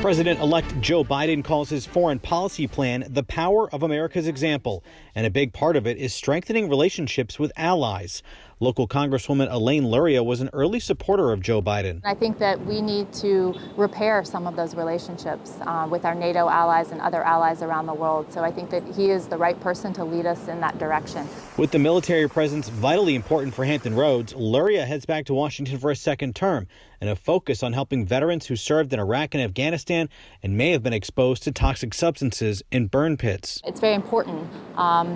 President-elect Joe Biden calls his foreign policy plan the power of America's example, and a big part of it is strengthening relationships with allies. Local Congresswoman Elaine Luria was an early supporter of Joe Biden. I think that we need to repair some of those relationships with our NATO allies and other allies around the world. So I think that he is the right person to lead us in that direction. With the military presence vitally important for Hampton Roads, Luria heads back to Washington for a second term and a focus on helping veterans who served in Iraq and Afghanistan and may have been exposed to toxic substances in burn pits. It's very important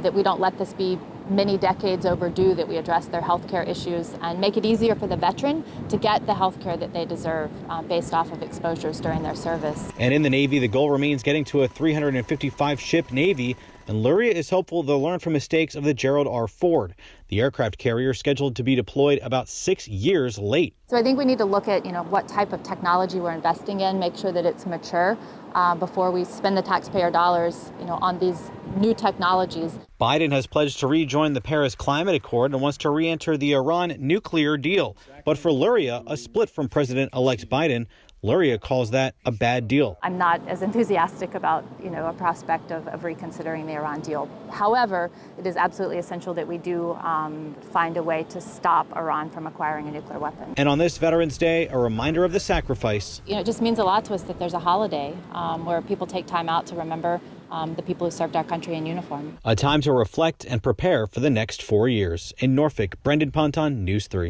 that we don't let this be many decades overdue, that we address their health care issues and make it easier for the veteran to get the health care that they deserve based off of exposures during their service. And in the Navy, the goal remains getting to a 355-ship Navy, and Luria is hopeful they'll learn from mistakes of the Gerald R. Ford, the aircraft carrier scheduled to be deployed about 6 years late. So I think we need to look at, what type of technology we're investing in, make sure that it's mature before we spend the taxpayer dollars, on these new technologies. Biden has pledged to rejoin the Paris Climate Accord and wants to re-enter the Iran nuclear deal. But for Luria, a split from President-elect Biden, Luria calls that a bad deal. I'm not as enthusiastic about, a prospect of reconsidering the Iran deal. However, it is absolutely essential that we do find a way to stop Iran from acquiring a nuclear weapon. And on this Veterans Day, a reminder of the sacrifice. It just means a lot to us that there's a holiday where people take time out to remember the people who served our country in uniform. A time to reflect and prepare for the next 4 years. In Norfolk, Brendan Ponton, News 3.